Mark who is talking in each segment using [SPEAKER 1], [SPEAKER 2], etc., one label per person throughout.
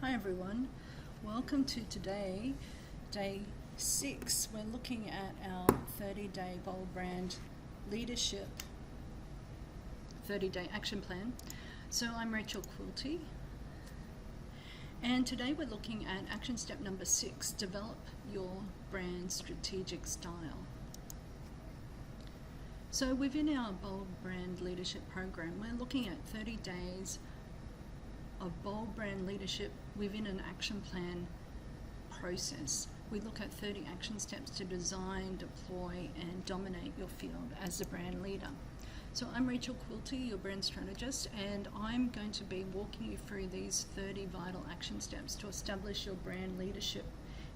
[SPEAKER 1] Hi everyone, welcome to today, day 6. We're looking at our 30-day Bold Brand Leadership 30-day action plan. So I'm Rachel Quilty, and today we're looking at action step number 6, develop your brand strategic style. So within our Bold Brand Leadership program, we're looking at 30 days of bold brand leadership within an action plan process. We look at 30 action steps to design, deploy, and dominate your field as a brand leader. So I'm Rachel Quilty, your brand strategist, and I'm going to be walking you through these 30 vital action steps to establish your brand leadership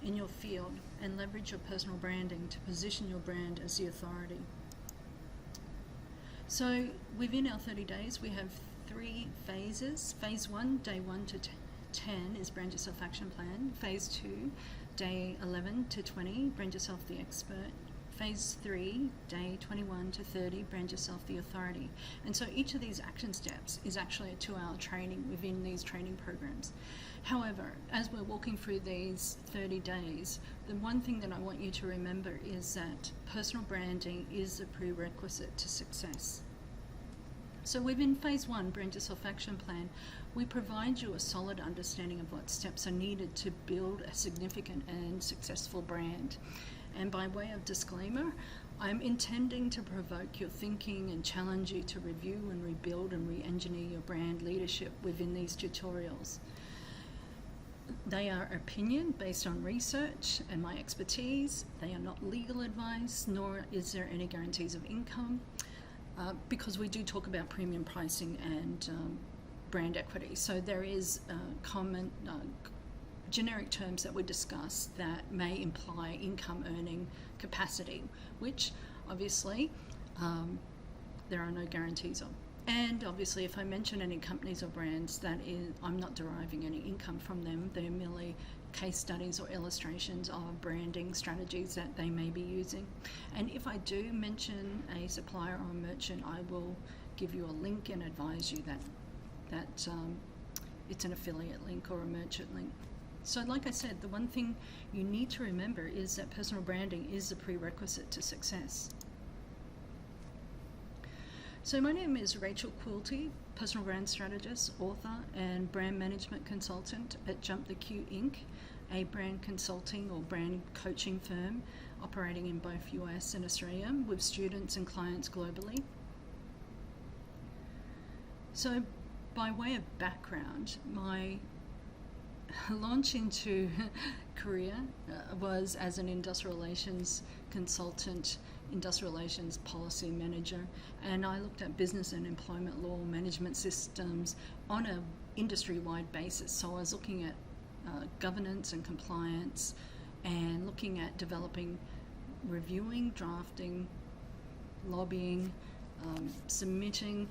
[SPEAKER 1] in your field and leverage your personal branding to position your brand as the authority. So within our 30 days, we have 3 phases. Phase 1, day 1 to 10, is Brand Yourself Action Plan. Phase 2, day 11 to 20, Brand Yourself the Expert. Phase 3, day 21 to 30, Brand Yourself the Authority. And so each of these action steps is actually a 2-hour training within these training programs. However, as we're walking through these 30 days, the one thing that I want you to remember is that personal branding is a prerequisite to success. So within phase 1, Brand Yourself Action Plan, we provide you a solid understanding of what steps are needed to build a significant and successful brand. And by way of disclaimer, I'm intending to provoke your thinking and challenge you to review and rebuild and re-engineer your brand leadership within these tutorials. They are opinion based on research and my expertise. They are not legal advice, nor is there any guarantees of income. Because we do talk about premium pricing and brand equity. So there is common generic terms that we discuss that may imply income earning capacity, which obviously there are no guarantees of. And obviously if I mention any companies or brands, I'm not deriving any income from them. They're merely case studies or illustrations of branding strategies that they may be using. And if I do mention a supplier or a merchant, I will give you a link and advise you that it's an affiliate link or a merchant link. So like I said, the one thing you need to remember is that personal branding is a prerequisite to success. So my name is Rachel Quilty, personal brand strategist, author, and brand management consultant at Jump the Q Inc., a brand consulting or brand coaching firm operating in both US and Australia with students and clients globally. So by way of background, my launch into career was as an industrial relations consultant, industrial relations policy manager, and I looked at business and employment law management systems on an industry-wide basis. So I was looking at governance and compliance and looking at developing, reviewing, drafting, lobbying, submitting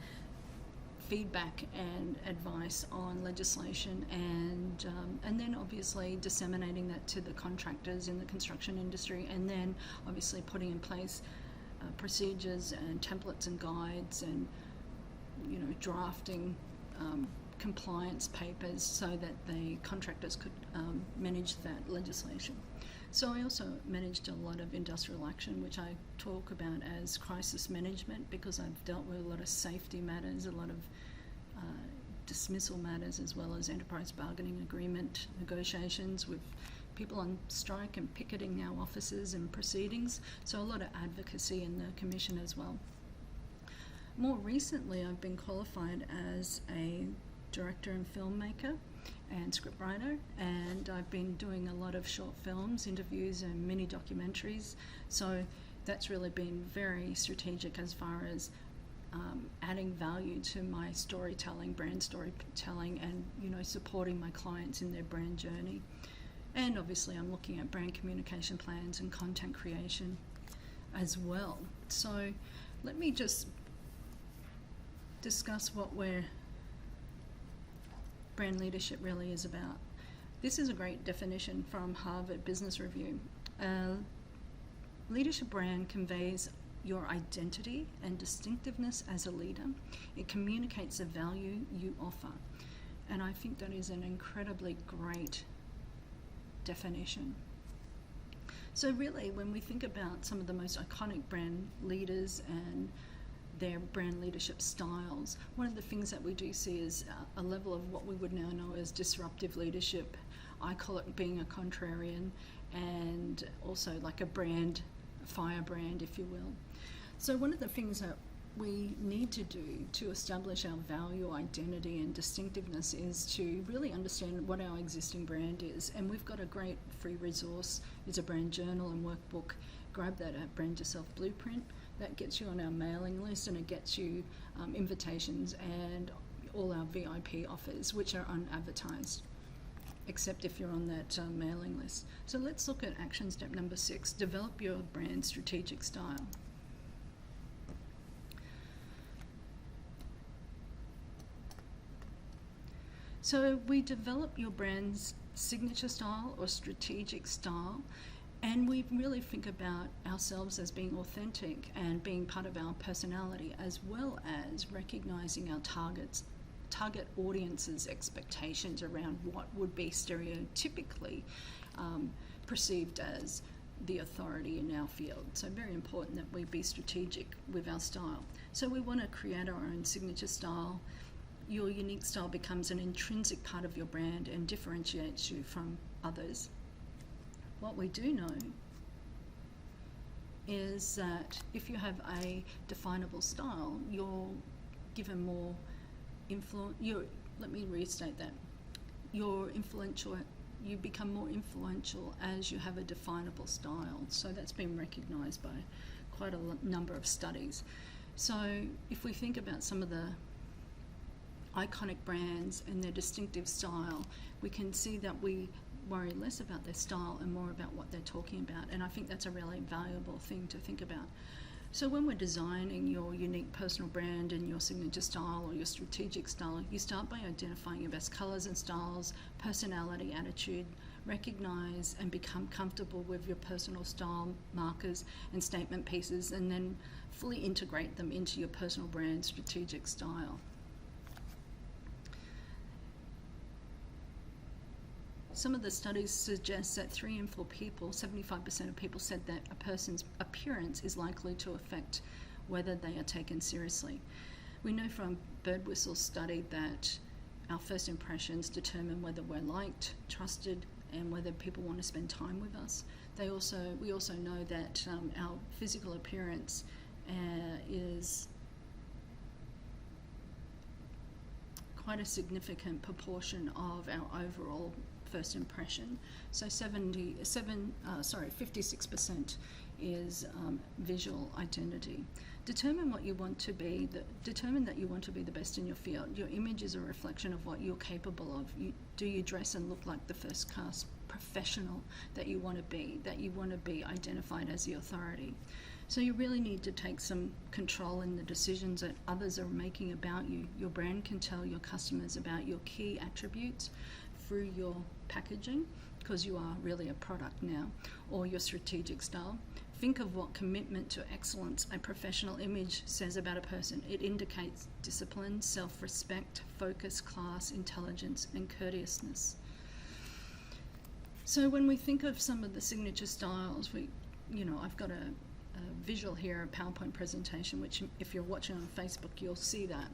[SPEAKER 1] feedback and advice on legislation, and then obviously disseminating that to the contractors in the construction industry, and then obviously putting in place procedures and templates and guides, and drafting compliance papers so that the contractors could manage that legislation. So I also managed a lot of industrial action, which I talk about as crisis management, because I've dealt with a lot of safety matters, a lot of dismissal matters, as well as enterprise bargaining agreement negotiations with people on strike and picketing our offices and proceedings. So a lot of advocacy in the commission as well. More recently, I've been qualified as a director and filmmaker and scriptwriter, and I've been doing a lot of short films, interviews, and mini documentaries. So that's really been very strategic as far as adding value to my storytelling, brand storytelling, and supporting my clients in their brand journey. And obviously I'm looking at brand communication plans and content creation as well. So let me just discuss what brand leadership really is about. This is a great definition from Harvard Business Review. Leadership brand conveys your identity and distinctiveness as a leader. It communicates the value you offer. And I think that is an incredibly great definition. So really, when we think about some of the most iconic brand leaders and their brand leadership styles, one of the things that we do see is a level of what we would now know as disruptive leadership. I call it being a contrarian, and also like a brand, a firebrand, if you will. So one of the things that we need to do to establish our value, identity and distinctiveness is to really understand what our existing brand is. And we've got a great free resource. It's a brand journal and workbook. Grab that at Brand Yourself Blueprint. That gets you on our mailing list, and it gets you invitations and all our VIP offers, which are unadvertised, except if you're on that mailing list. So let's look at action step number 6, develop your brand strategic style. So we develop your brand's signature style or strategic style, and we really think about ourselves as being authentic and being part of our personality, as well as recognizing our target audience's expectations around what would be stereotypically perceived as the authority in our field. So very important that we be strategic with our style. So we want to create our own signature style. Your unique style becomes an intrinsic part of your brand and differentiates you from others. What we do know is that if you have a definable style, you're given more influence. Let me restate that. You become more influential as you have a definable style. So that's been recognized by quite a number of studies. So if we think about some of the iconic brands and their distinctive style, we can see that we worry less about their style and more about what they're talking about. And I think that's a really valuable thing to think about. So when we're designing your unique personal brand and your signature style or your strategic style, you start by identifying your best colors and styles, personality, attitude, recognize and become comfortable with your personal style markers and statement pieces, and then fully integrate them into your personal brand strategic style. Some of the studies suggest that 3 in 4 people, 75% of people, said that a person's appearance is likely to affect whether they are taken seriously. We know from Birdwhistle's study that our first impressions determine whether we're liked, trusted, and whether people want to spend time with us. We also know that our physical appearance is quite a significant proportion of our overall first impression. So 56% is visual identity. Determine that you want to be the best in your field. Your image is a reflection of what you're capable of. Do you dress and look like the first class professional that you want to be identified as the authority? So you really need to take some control in the decisions that others are making about you. Your brand can tell your customers about your key attributes through your packaging, because you are really a product now, or your strategic style. Think of what commitment to excellence a professional image says about a person. It indicates discipline, self-respect, focus, class, intelligence, and courteousness. So when we think of some of the signature styles, I've got a visual here, a PowerPoint presentation, which if you're watching on Facebook, you'll see that,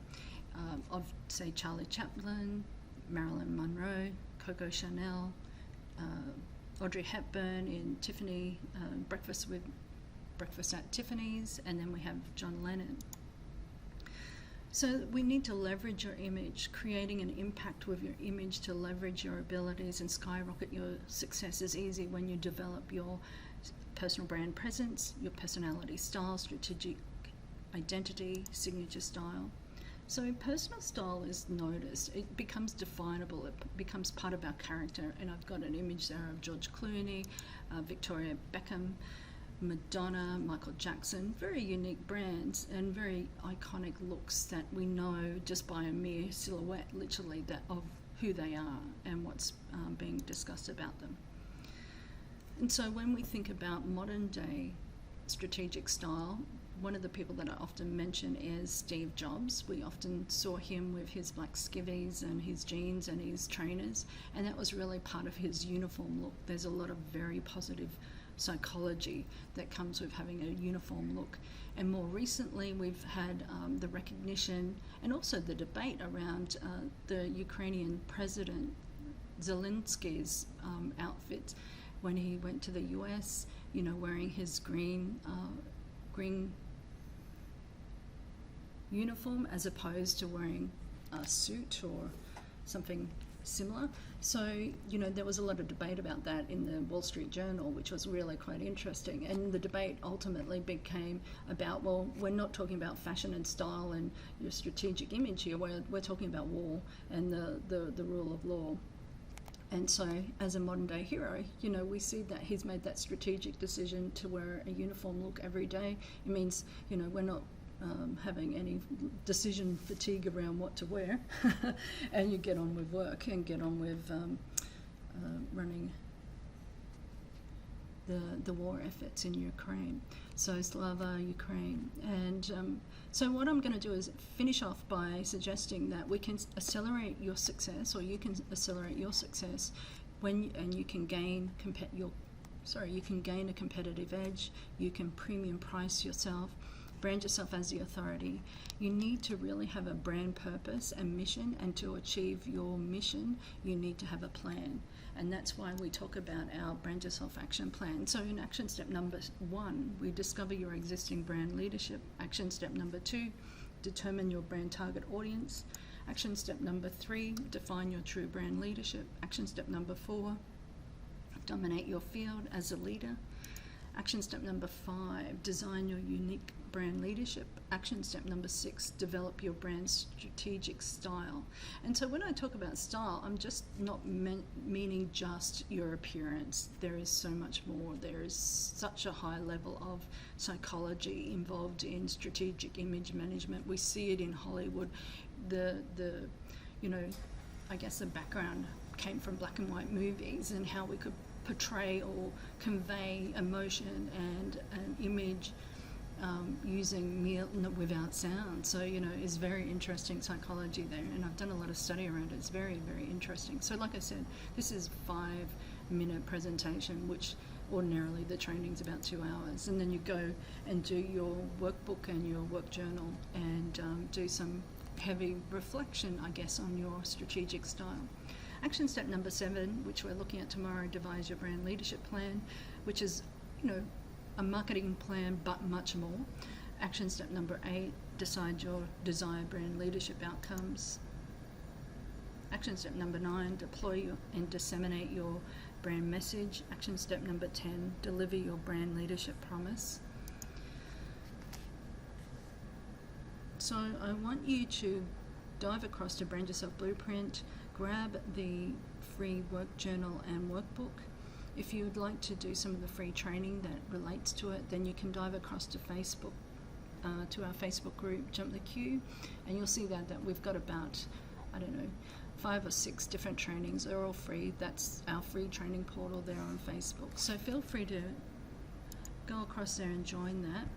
[SPEAKER 1] of, say, Charlie Chaplin, Marilyn Monroe, Coco Chanel, Audrey Hepburn in Tiffany, Breakfast at Tiffany's, and then we have John Lennon. So we need to leverage your image, creating an impact with your image to leverage your abilities and skyrocket your success is easy when you develop your personal brand presence, your personality style, strategic identity, signature style. So personal style is noticed, it becomes definable, it becomes part of our character, and I've got an image there of George Clooney, Victoria Beckham, Madonna, Michael Jackson, very unique brands and very iconic looks that we know just by a mere silhouette, literally, that of who they are and what's being discussed about them. And so when we think about modern day strategic style, one of the people that I often mention is Steve Jobs. We often saw him with his black skivvies and his jeans and his trainers, and that was really part of his uniform look. There's a lot of very positive psychology that comes with having a uniform look. And more recently, we've had the recognition and also the debate around the Ukrainian president Zelensky's outfit when he went to the US, you know, wearing his green uniform as opposed to wearing a suit or something similar. So, you know, there was a lot of debate about that in the Wall Street Journal, which was really quite interesting. And the debate ultimately became about, well, we're not talking about fashion and style and your strategic image here. We're talking about war and the rule of law. And so, as a modern day hero, you know, we see that he's made that strategic decision to wear a uniform look every day. It means, you know, we're not having any decision fatigue around what to wear, and you get on with work and get on with running the war efforts in Ukraine. So Slava Ukraine. And so what I'm going to do is finish off by suggesting that we can accelerate your success, or you can accelerate your success and you can gain you can gain a competitive edge. You can premium price yourself, brand yourself as the authority. You need to really have a brand purpose and mission, and to achieve your mission, you need to have a plan. And that's why we talk about our Brand Yourself Action Plan. So in action step number 1, we discover your existing brand leadership. Action step number 2, determine your brand target audience. Action step number 3, define your true brand leadership. Action step number 4, dominate your field as a leader. Action step number 5, design your unique brand leadership. Action step number 6, develop your brand strategic style. And so when I talk about style, I'm just not meaning just your appearance. There is so much more. There is such a high level of psychology involved in strategic image management. We see it in Hollywood. The you know, I guess the background came from black and white movies and how we could portray or convey emotion and an image using without sound. So, you know, it's very interesting psychology there, and I've done a lot of study around it. It's very, very interesting. So like I said, this is 5-minute presentation, which ordinarily the training's about 2 hours, and then you go and do your workbook and your work journal and do some heavy reflection, I guess, on your strategic style. Action step number 7, which we're looking at tomorrow, devise your brand leadership plan, which is, you know, a marketing plan, but much more. Action step number 8, decide your desired brand leadership outcomes. Action step number 9, deploy and disseminate your brand message. Action step number 10, deliver your brand leadership promise. So I want you to dive across to Brand Yourself Blueprint, grab the free work journal and workbook. If you would like to do some of the free training that relates to it, then you can dive across to Facebook, to our Facebook group, Jump the Queue, and you'll see that we've got about, 5 or 6 different trainings. They're all free. That's our free training portal there on Facebook. So feel free to go across there and join that.